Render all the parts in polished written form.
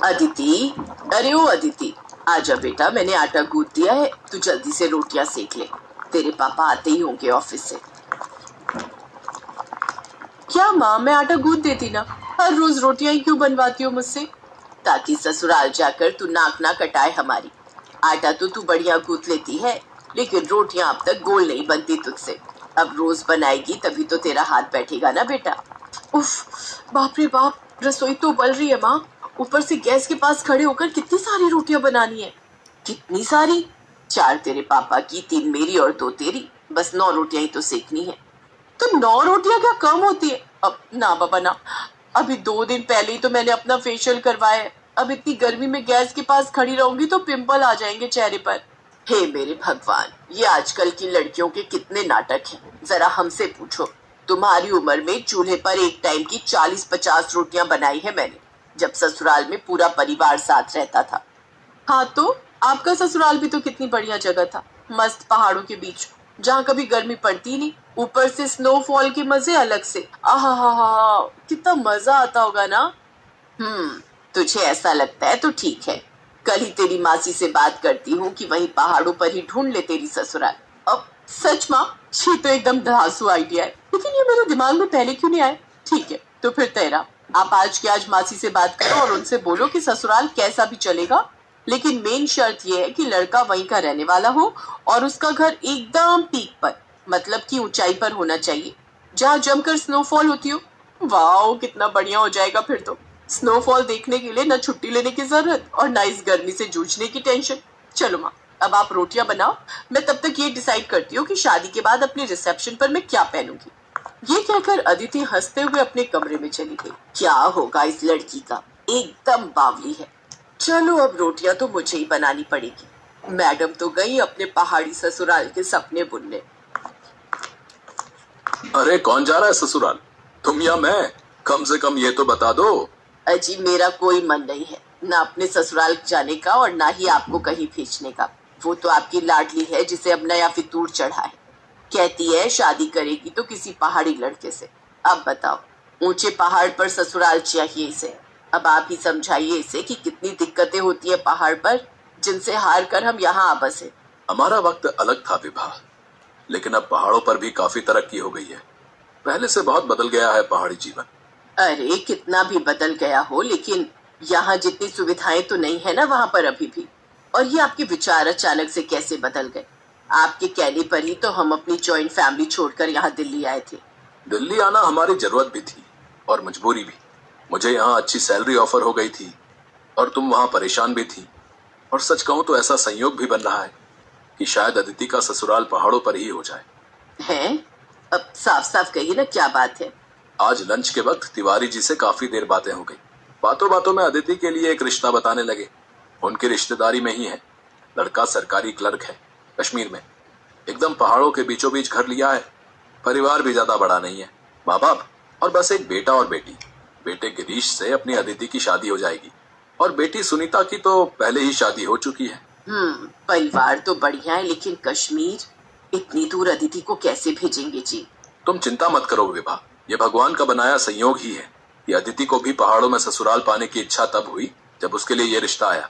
अदिति, अरे ओ अदिति, आजा बेटा, मैंने आटा गूंथ दिया है, तू जल्दी से रोटियां सेक ले। तेरे पापा आते ही होंगे ऑफिस से। क्या माँ, मैं आटा गूंथ देती ना, हर रोज रोटियां ही क्यों बनवाती हो मुझसे? ताकि ससुराल जाकर तू नाक ना कटाए हमारी। आटा तो तू बढ़िया गूंथ लेती है, लेकिन रोटियां अब तक गोल नहीं बनती तुझसे। अब रोज बनाएगी तभी तो तेरा हाथ बैठेगा ना बेटा। उफ, बाप रे बाप, रसोई तो उबल रही है माँ। ऊपर से गैस के पास खड़े होकर कितनी सारी रोटियां बनानी है। कितनी सारी? 4 तेरे पापा की, 3 मेरी और 2 तेरी। बस 9 रोटियां ही तो सेकनी है। तो 9 रोटियां क्या कम होती है? अब ना बाबा ना, अभी 2 दिन पहले ही तो मैंने अपना फेशियल करवाया है। अब इतनी गर्मी में गैस के पास खड़ी रहूंगी तो पिंपल आ जाएंगे चेहरे पर। हे मेरे भगवान, ये आजकल की लड़कियों के कितने नाटक हैं। जरा हमसे पूछो, तुम्हारी उम्र में चूल्हे पर एक टाइम की 40-50 रोटियां बनाई है मैंने, जब ससुराल में पूरा परिवार साथ रहता था। हाँ तो आपका ससुराल भी तो कितनी बढ़िया जगह था, मस्त पहाड़ों के बीच, जहाँ कभी गर्मी पड़ती नहीं। ऊपर से स्नोफॉल के मजे अलग से। आहा, कितना मजा आता होगा ना। तुझे ऐसा लगता है तो ठीक है। कल ही तेरी मासी से बात करती हूँ कि वहीं पहाड़ों पर ही ढूंढ ले तेरी ससुराल। अब सच माँ, ये तो एकदम धांसू आइडिया है, लेकिन ये मेरे दिमाग में पहले क्यों नहीं आया? ठीक है, तो फिर तेरा, आप आज के आज मासी से बात करो और उनसे बोलो कि ससुराल कैसा भी चलेगा, लेकिन मेन शर्त यह है कि लड़का वहीं का रहने वाला हो और उसका घर एकदम पीक पर, मतलब कि ऊंचाई पर होना चाहिए, जहाँ जमकर स्नोफॉल होती हो। वाह, कितना बढ़िया हो जाएगा फिर तो। स्नोफॉल देखने के लिए न छुट्टी लेने की जरूरत और न इस गर्मी से जूझने की टेंशन। चलो माँ, अब आप रोटियां बनाओ, मैं तब तक ये डिसाइड करती हूँ कि शादी के बाद अपने रिसेप्शन पर मैं क्या पहनूंगी। ये कहकर अदिति हंसते हुए अपने कमरे में चली गई। क्या होगा इस लड़की का, एकदम बावली है। चलो अब रोटियां तो मुझे ही बनानी पड़ेगी। मैडम तो गई अपने पहाड़ी ससुराल के सपने बुनने। अरे कौन जा रहा है ससुराल, तुम या मैं? कम से कम ये तो बता दो। अजी, मेरा कोई मन नहीं है, ना अपने ससुराल जाने का और ना ही आपको कहीं भेजने का। वो तो आपकी लाडली है जिसे अब नया फितूर चढ़ा है। कहती है शादी करेगी तो किसी पहाड़ी लड़के से। अब बताओ, ऊंचे पहाड़ पर ससुराल चाहिए इसे। अब आप ही समझाइए इसे कि कितनी दिक्कतें होती है पहाड़ पर, जिनसे हार कर हम यहाँ आ बसे। हमारा वक्त अलग था विभा, लेकिन अब पहाड़ों पर भी काफी तरक्की हो गई है। पहले से बहुत बदल गया है पहाड़ी जीवन। अरे कितना भी बदल गया हो, लेकिन यहाँ जितनी सुविधाएं तो नहीं है ना वहां पर अभी भी। और ये आपके विचार अचानक से कैसे बदल गए? आपके कहने पर ही तो हम अपनी जॉइंट फैमिली छोड़कर यहाँ दिल्ली आए थे। दिल्ली आना हमारी जरूरत भी थी और मजबूरी भी। मुझे यहाँ अच्छी सैलरी ऑफर हो गई थी और तुम वहाँ परेशान भी थी। और सच कहूँ तो ऐसा संयोग भी बन रहा है कि शायद अदिति का ससुराल पहाड़ों पर ही हो जाए। हैं? अब साफ साफ कहिए ना, क्या बात है? आज लंच के वक्त तिवारी जी से काफी देर बातें हो गई। बातों बातों में अदिति के लिए एक रिश्ता बताने लगे। उनकी रिश्तेदारी में ही है। लड़का सरकारी क्लर्क है, कश्मीर में, एकदम पहाड़ों के बीचों बीच घर लिया है। परिवार भी ज्यादा बड़ा नहीं है, माँ बाप और बस एक बेटा और बेटी। बेटे गिरीश से अपनी अदिति की शादी हो जाएगी और बेटी सुनीता की तो पहले ही शादी हो चुकी है। परिवार तो बढ़िया है, लेकिन कश्मीर, इतनी दूर अदिति को कैसे भेजेंगे जी? तुम चिंता मत करो विभा, ये भगवान का बनाया संयोग ही है कि अदिति को भी पहाड़ों में ससुराल पाने की इच्छा तब हुई जब उसके लिए ये रिश्ता आया।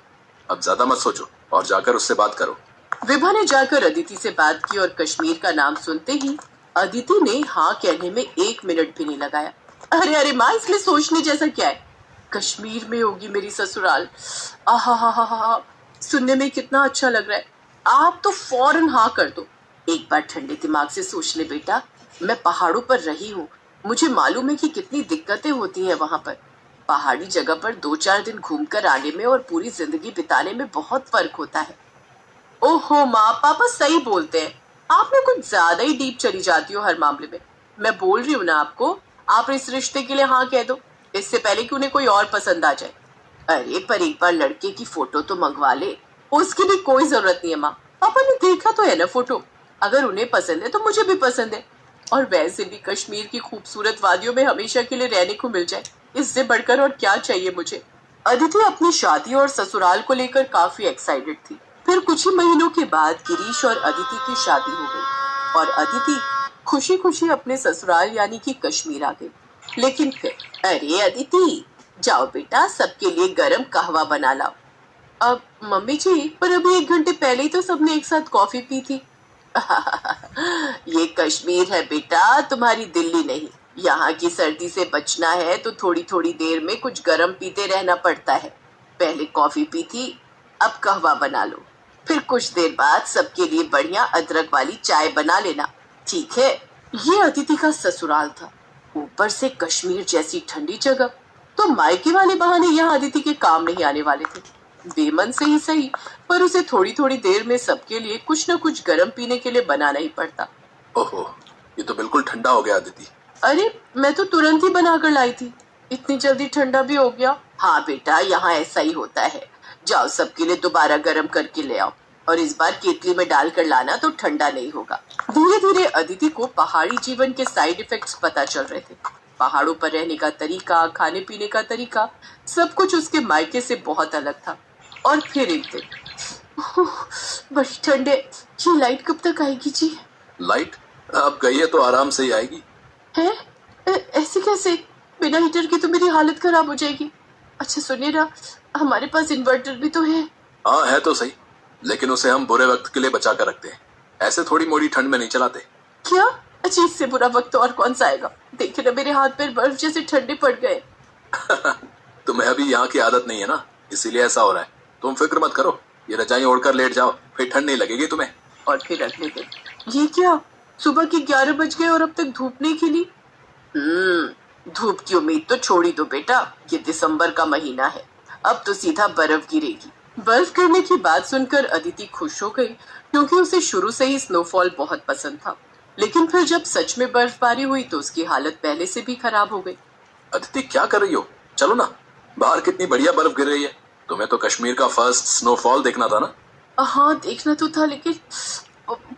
अब ज्यादा मत सोचो और जाकर उससे बात करो। विभा ने जाकर अदिति से बात की और कश्मीर का नाम सुनते ही अदिति ने हाँ कहने में 1 मिनट भी नहीं लगाया। अरे अरे माँ, इसमें सोचने जैसा क्या है? कश्मीर में होगी मेरी ससुराल। आहा, सुनने में कितना अच्छा लग रहा है। आप तो फौरन हाँ कर दो। एक बार ठंडे दिमाग से सोच ले बेटा, मैं पहाड़ों पर रही हूँ, मुझे मालूम है कि कितनी दिक्कतें होती हैं वहां पर। पहाड़ी जगह पर 2-4 दिन घूमकर आने में और पूरी जिंदगी बिताने में बहुत फर्क होता है। ओहो माँ, पापा सही बोलते हैं, आप में कुछ ज्यादा ही डीप चली जाती हो हर मामले में। मैं बोल रही हूँ ना आपको, आप इस रिश्ते के लिए हाँ कह दो, इससे पहले कि उन्हें कोई और पसंद आ जाए। अरे पर एक बार लड़के की फोटो तो मंगवा ले। उसकी भी कोई जरूरत नहीं है माँ, पापा ने देखा तो है ना फोटो। अगर उन्हें पसंद है तो मुझे भी पसंद है। और वैसे भी कश्मीर की खूबसूरत वादियों में हमेशा के लिए रहने को मिल जाए, इससे बढ़कर और क्या चाहिए मुझे। अदिति अपनी शादी और ससुराल को लेकर काफी एक्साइटेड थी। फिर कुछ ही महीनों के बाद गिरीश और अदिति की शादी हो गई और अदिति खुशी खुशी अपने ससुराल यानी कि कश्मीर आ गई। लेकिन फिर, अरे अदिति, जाओ बेटा, सबके लिए गरम कहवा बना लाओ। अब मम्मी जी, पर अभी 1 घंटे पहले ही तो सबने एक साथ कॉफी पी थी। ये कश्मीर है बेटा, तुम्हारी दिल्ली नहीं। यहाँ की सर्दी से बचना है तो थोड़ी थोड़ी देर में कुछ गरम पीते रहना पड़ता है। पहले कॉफी पी थी, अब कहवा बना लो। फिर कुछ देर बाद सबके लिए बढ़िया अदरक वाली चाय बना लेना, ठीक है? ये अदिति का ससुराल था, ऊपर से कश्मीर जैसी ठंडी जगह, तो मायके वाले बहाने यहाँ अदिति के काम नहीं आने वाले थे। बेमन से ही सही, पर उसे थोड़ी थोड़ी देर में सबके लिए कुछ न कुछ गरम पीने के लिए बनाना ही पड़ता। ओहो, ये तो बिल्कुल ठंडा हो गया अदिति। अरे मैं तो तुरंत ही बनाकर लाई थी, इतनी जल्दी ठंडा भी हो गया। हाँ बेटा, यहाँ ऐसा ही होता है। जाओ सबके लिए दोबारा गरम करके ले आओ, और इस बार केतली में डालकर लाना तो ठंडा नहीं होगा। धीरे धीरे अदिति को पहाड़ी जीवन के साइड इफेक्ट्स पता चल रहे थे। पहाड़ों पर रहने का तरीका, खाने पीने का तरीका, सब कुछ उसके मायके से बहुत अलग था। और फिर एक दिन, बड़ी ठंड है, ये लाइट कब तक आएगी जी? लाइट अब गई है तो आराम से ही आएगी। है? ऐसे कैसे? बिना हीटर की तो मेरी हालत खराब हो जाएगी। अच्छा सुनिए ना, हमारे पास इन्वर्टर भी तो है। हाँ है तो सही, लेकिन उसे हम बुरे वक्त के लिए बचा कर रखते हैं, ऐसे थोड़ी मोड़ी ठंड में नहीं चलाते। क्या? अच्छा, इससे बुरा वक्त और कौन सा आएगा? देखिए ना, मेरे हाथ पैर बर्फ जैसे ठंडे पड़ गए। तुम्हें अभी यहाँ की आदत नहीं है ना, इसीलिए ऐसा हो रहा है। तुम फिक्र मत करो, ये रजाई ओढ़कर लेट जाओ, फिर ठंड नहीं लगेगी तुम्हें। और फिर अगले दिन, ये क्या, सुबह के 11 बज गए और अब तक धूप नहीं खिली। धूप की उम्मीद तो छोड़ ही दो बेटा, ये दिसंबर का महीना है, अब तो सीधा बर्फ गिरेगी। बर्फ गिरने की बात सुनकर अदिति खुश हो गई, क्योंकि उसे शुरू से ही स्नोफॉल बहुत पसंद था। लेकिन फिर जब सच में बर्फबारी हुई तो उसकी हालत पहले से भी खराब हो गई। अदिति क्या कर रही हो? चलो ना, बाहर कितनी बढ़िया बर्फ गिर रही है। तुम्हें तो कश्मीर का फर्स्ट स्नोफॉल देखना था ना। हाँ देखना तो था, लेकिन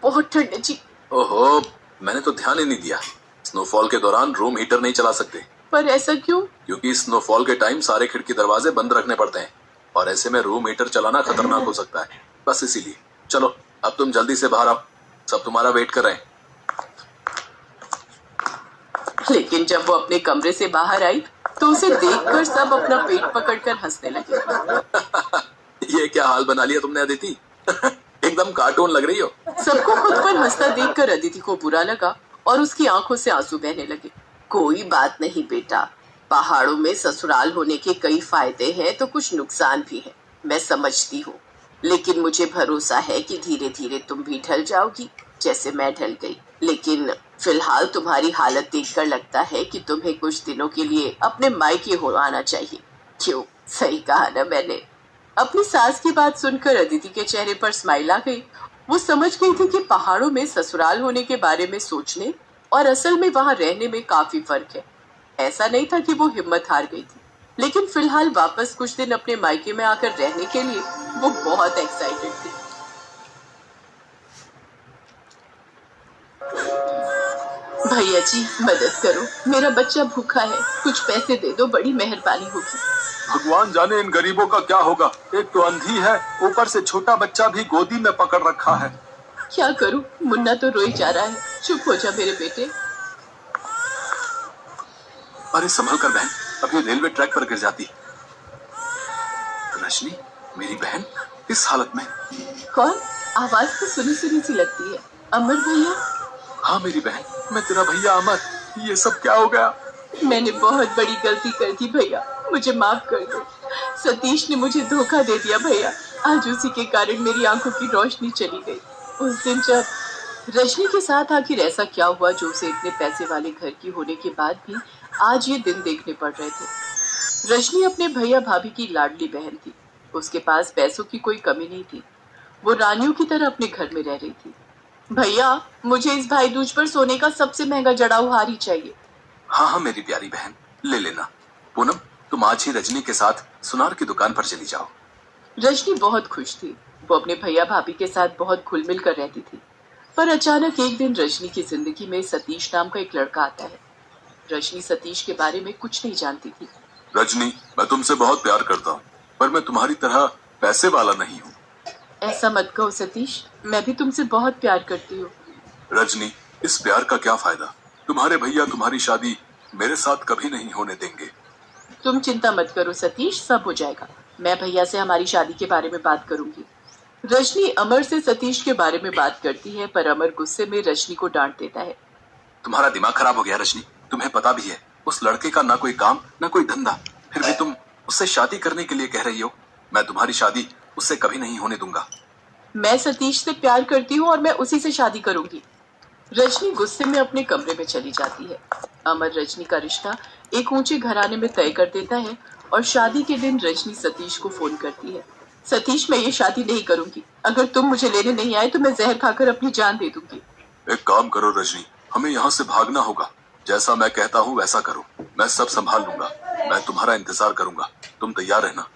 बहुत ठंड है जी। ओहो, मैंने तो ध्यान ही नहीं दिया। स्नोफॉल के दौरान रूम हीटर नहीं चला सकते। पर ऐसा क्यों? क्योंकि स्नोफॉल के टाइम सारे खिड़की दरवाजे बंद रखने पड़ते हैं, और ऐसे में रूम हीटर चलाना खतरनाक हो सकता है, बस इसीलिए। चलो अब तुम जल्दी से बाहर आओ, सब तुम्हारा वेट कर रहे हैं। लेकिन जब वो अपने कमरे से बाहर आई तो उसे देखकर सब अपना पेट पकड़कर हंसने लगे। ये क्या हाल बना लिया तुमने अदिति? एकदम कार्टून लग रही हो। सबको खुद पर हंसता देखकर अदिति को बुरा लगा और उसकी आंखों से आंसू बहने लगे। कोई बात नहीं बेटा, पहाड़ों में ससुराल होने के कई फायदे हैं तो कुछ नुकसान भी है, मैं समझती हूँ। लेकिन मुझे भरोसा है कि धीरे धीरे तुम भी ढल जाओगी, जैसे मैं ढल गई। लेकिन फिलहाल तुम्हारी हालत देखकर लगता है कि तुम्हें कुछ दिनों के लिए अपने मायके हो आना चाहिए। क्यों, सही कहा ना मैंने? अपनी सास की बात सुनकर अदिति के चेहरे पर स्माइल आ गई। वो समझ गई थी कि पहाड़ों में ससुराल होने के बारे में सोचने और असल में वहां रहने में काफी फर्क है। ऐसा नहीं था कि वो हिम्मत हार गई थी, लेकिन फिलहाल वापस कुछ दिन अपने मायके में आकर रहने के लिए वो बहुत एक्साइटेड थी। भैया जी मदद करो, मेरा बच्चा भूखा है, कुछ पैसे दे दो, बड़ी मेहरबानी होगी। भगवान जाने इन गरीबों का क्या होगा, एक तो अंधी है, ऊपर से छोटा बच्चा भी गोदी में पकड़ रखा है। क्या करूं, मुन्ना तो रोई जा रहा है। चुप हो जा मेरे बेटे। अरे संभल कर बहन, अभी रेलवे ट्रैक पर गिर जाती। रजनी, मेरी बहन इस हालत में? कौन? आवाज तो सुनी सुनी सी लगती है। अमर भैया? हाँ मेरी बहन, मैं तेरा भैया अमर। ये सब क्या हो गया? मैंने बहुत बड़ी गलती कर दी भैया, मुझे माफ कर दो। सतीश ने मुझे धोखा दे दिया भैया, आज उसी के कारण मेरी आंखों की रोशनी चली गई। उस दिन जब रजनी के साथ आखिर ऐसा क्या हुआ जो उसे इतने पैसे वाले घर की होने के बाद भी आज ये दिन देखने पड़ रहे थे। रजनी अपने भैया भाभी की लाडली बहन थी, उसके पास पैसों की कोई कमी नहीं थी। वो रानियों की तरह अपने घर में रह रही थी। भैया, मुझे इस भाई दूज पर सोने का सबसे महंगा जड़ाऊ हार ही चाहिए। हाँ हाँ मेरी प्यारी बहन, ले लेना। पूनम, तुम आज ही रजनी के साथ सुनार की दुकान पर चली जाओ। रजनी बहुत खुश थी, वो अपने भैया भाभी के साथ बहुत घुल मिल कर रहती थी। पर अचानक एक दिन रजनी की जिंदगी में सतीश नाम का एक लड़का आता है। रजनी सतीश के बारे में कुछ नहीं जानती थी। रजनी, मैं तुमसे बहुत प्यार करता हूँ, पर मैं तुम्हारी तरह पैसे वाला नहीं हूँ। ऐसा मत कहो सतीश, मैं भी तुमसे बहुत प्यार करती हूँ। रजनी, इस प्यार का क्या फायदा? तुम्हारे भैया तुम्हारी शादी मेरे साथ कभी नहीं होने देंगे। तुम चिंता मत करो सतीश, सब हो जाएगा। मैं भैया से हमारी शादी के बारे में बात करूंगी। रजनी अमर से सतीश के बारे में बात करती है, पर अमर गुस्से में रजनी को डांट देता है। तुम्हारा दिमाग खराब हो गया रजनी। तुम्हें पता भी है उस लड़के का ना कोई काम ना कोई धंधा, फिर भी तुम उससे शादी करने के लिए कह रही हो। मैं तुम्हारी शादी उससे कभी नहीं होने दूंगा। मैं सतीश से प्यार करती हूँ और मैं उसी से शादी करूंगी। रजनी गुस्से में अपने कमरे में चली जाती है। अमर रजनी का रिश्ता एक ऊंचे घराने में तय कर देता है और शादी के दिन रजनी सतीश को फोन करती है। सतीश, मैं ये शादी नहीं करूंगी। अगर तुम मुझे लेने नहीं आए तो मैं जहर खाकर अपनी जान दे दूंगी। एक काम करो रजनी, हमें यहाँ से भागना होगा। जैसा मैं कहता हूँ वैसा करो, मैं सब संभाल लूंगा। मैं तुम्हारा इंतजार करूंगा, तुम तैयार रहना।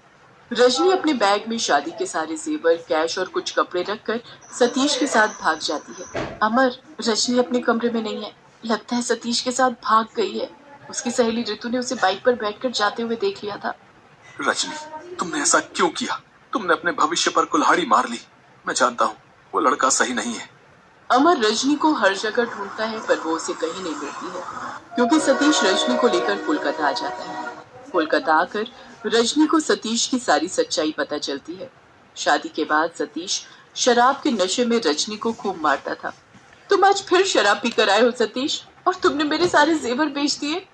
रजनी अपने बैग में शादी के सारे जेवर, कैश और कुछ कपड़े रखकर सतीश के साथ भाग जाती है। अमर, रजनी अपने कमरे में नहीं है। लगता है सतीश के साथ भाग गई है। उसकी सहेली ऋतु ने उसे बाइक पर बैठकर जाते हुए देख लिया था। रजनी, तुमने ऐसा क्यों किया? तुमने अपने भविष्य पर कुल्हाड़ी मार ली। मैं जानता हूँ वो लड़का सही नहीं है। अमर रजनी को हर जगह ढूंढता है, पर वो उसे कहीं नहीं मिलती है, क्योंकि सतीश रजनी को लेकर कोलकाता आ जाता है। कोलकाता आकर रजनी को सतीश की सारी सच्चाई पता चलती है। शादी के बाद सतीश शराब के नशे में रजनी को खूब मारता था। तुम आज फिर शराब पीकर आए हो सतीश, और तुमने मेरे सारे जेवर बेच दिए।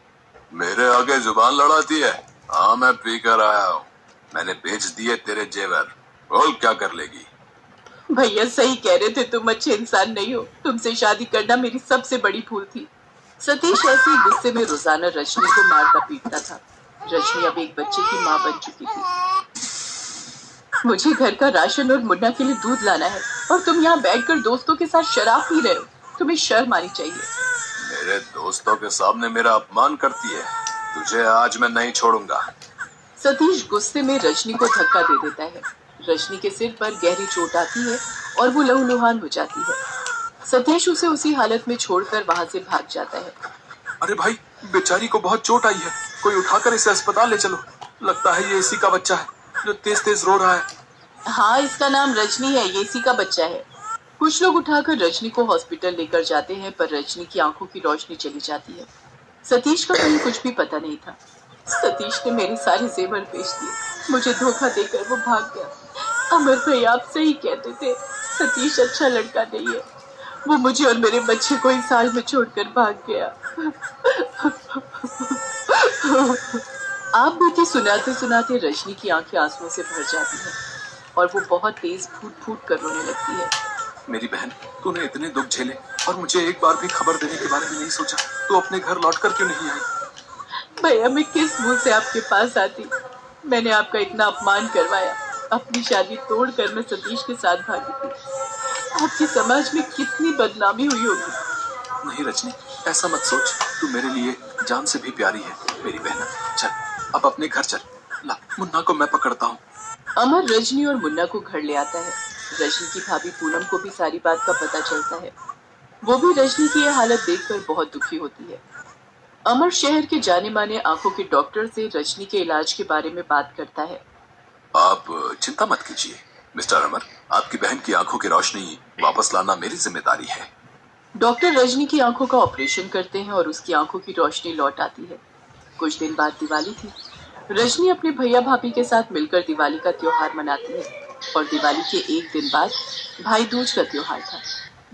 मेरे आगे जुबान लड़ाती है? हाँ, मैं पीकर आया हूँ। मैंने बेच दिए तेरे जेवर। बोल क्या कर लेगी? भैया सही कह रहे थे, तुम अच्छे इंसान नहीं हो। तुमसे शादी करना मेरी सबसे बड़ी भूल थी। सतीश ऐसे ही गुस्से में रोजाना रजनी को मारता पीटता था। रजनी अब एक बच्चे की माँ बन चुकी थी। मुझे घर का राशन और मुन्ना के लिए दूध लाना है, और तुम यहाँ बैठकर दोस्तों के साथ शराब पी रहे हो। तुम्हें शर्म आनी चाहिए। मेरे दोस्तों के सामने मेरा अपमान करती है। तुझे आज मैं नहीं छोड़ूंगा। सतीश गुस्से में रजनी को धक्का दे देता है। रजनी के सिर पर गहरी चोट आती है और वो लहूलुहान हो जाती है। सतीश उसे उसी हालत में छोड़कर वहां से भाग जाता है। अरे भाई, बेचारी को बहुत चोट आई है। कोई उठाकर इसे अस्पताल ले चलो। लगता है ये इसी का बच्चा है जो तेज तेज रो रहा है। हाँ, इसका नाम रजनी है, ये इसी का बच्चा है। कुछ लोग उठाकर रजनी को हॉस्पिटल लेकर जाते हैं, पर रजनी की आंखों की रोशनी चली जाती है। सतीश का कहीं कुछ भी पता नहीं था। सतीश ने मेरे सारे जेवर बेच दिए। मुझे धोखा देकर वो भाग गया। अमर भैया आप सही कहते थे, सतीश अच्छा लड़का नहीं है। वो मुझे और मेरे बच्चे को इस हाल में छोड़कर भाग गया। आप बीती सुनाते सुनाते रजनी की आंखें आंसुओं से भर जाती हैं और वो बहुत तेज फूट फूट कर रोने लगती है। मेरी बहन, तूने इतने दुख झेले और मुझे एक बार भी खबर देने के बारे में नहीं सोचा। तू अपने घर लौटकर क्यों नहीं आई? भैया मैं किस मुंह से आपके पास आती? मैंने आपका इतना अपमान करवाया। अपनी शादी तोड़कर मैं सतीश के साथ भागी थी। आपके समाज में कितनी बदनामी हुई होगी। नहीं रजनी, ऐसा मत सोच। तू मेरे लिए जान से भी प्यारी है मेरी बहन। चल अब अपने घर चल। ला, मुन्ना को मैं पकड़ता हूँ। अमर रजनी और मुन्ना को घर ले आता है। रजनी की भाभी पूनम को भी सारी बात का पता चलता है। वो भी रजनी की यह हालत देखकर बहुत दुखी होती है। अमर शहर के जाने माने आंखों के डॉक्टर से रजनी के इलाज के बारे में बात करता है। आप चिंता मत कीजिए मिस्टर अमर। आपकी बहन की आंखों की रोशनी वापस लाना मेरी जिम्मेदारी है। डॉक्टर रजनी की आंखों का ऑपरेशन करते हैं और उसकी आंखों की रोशनी लौट आती है। कुछ दिन बाद दिवाली थी। रजनी अपने भैया भाभी के साथ मिलकर दिवाली का त्योहार मनाती है, और दिवाली के एक दिन बाद भाई दूज का त्योहार था।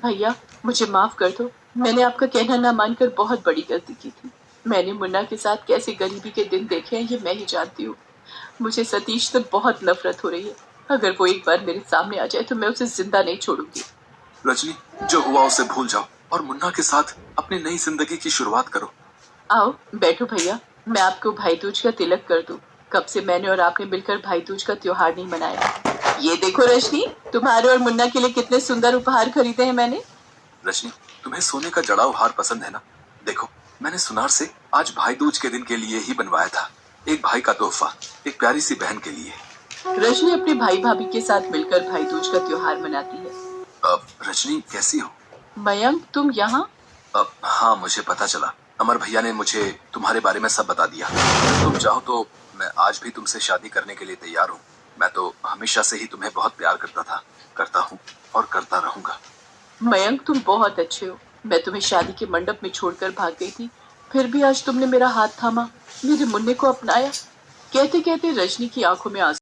भैया मुझे माफ कर दो, मैंने आपका कहना ना मानकर बहुत बड़ी गलती की थी। मैंने मुन्ना के साथ कैसे गरीबी के दिन देखे हैं ये मैं ही जानती हूँ। मुझे सतीश से बहुत नफरत हो रही है। अगर वो एक बार मेरे सामने आ जाए तो मैं उसे जिंदा नहीं छोड़ूंगी। रजनी, जो हुआ उसे भूल जाओ और मुन्ना के साथ अपनी नई जिंदगी की शुरुआत करो। आओ बैठो भैया, मैं आपको भाई दूज का तिलक कर दूं। कब से मैंने और आपने मिलकर भाई दूज का त्योहार नहीं मनाया। ये देखो रजनी, तुम्हारे और मुन्ना के लिए कितने सुंदर उपहार खरीदे हैं मैंने। रजनी, तुम्हें सोने का जड़ाऊ हार पसंद है ना? देखो, मैंने सुनार से आज भाई दूज के दिन के लिए ही बनवाया था। एक भाई का तोहफा, एक प्यारी सी बहन के लिए। रजनी अपने भाई भाभी के साथ मिलकर भाई दूज का त्योहार मनाती है। रजनी कैसी हो? मयंक तुम यहाँ? हाँ, मुझे पता चला। अमर भैया ने मुझे तुम्हारे बारे में सब बता दिया। तुम चाहो तो मैं आज भी तुमसे शादी करने के लिए तैयार हूँ। मैं तो हमेशा से ही तुम्हें बहुत प्यार करता था, करता हूँ और करता रहूंगा। मयंक तुम बहुत अच्छे हो। मैं तुम्हें शादी के मंडप में छोड़कर भाग गई थी, फिर भी आज तुमने मेरा हाथ थामा, मेरे मुन्ने को अपनाया कहते कहते रजनी की आंखों में आंसू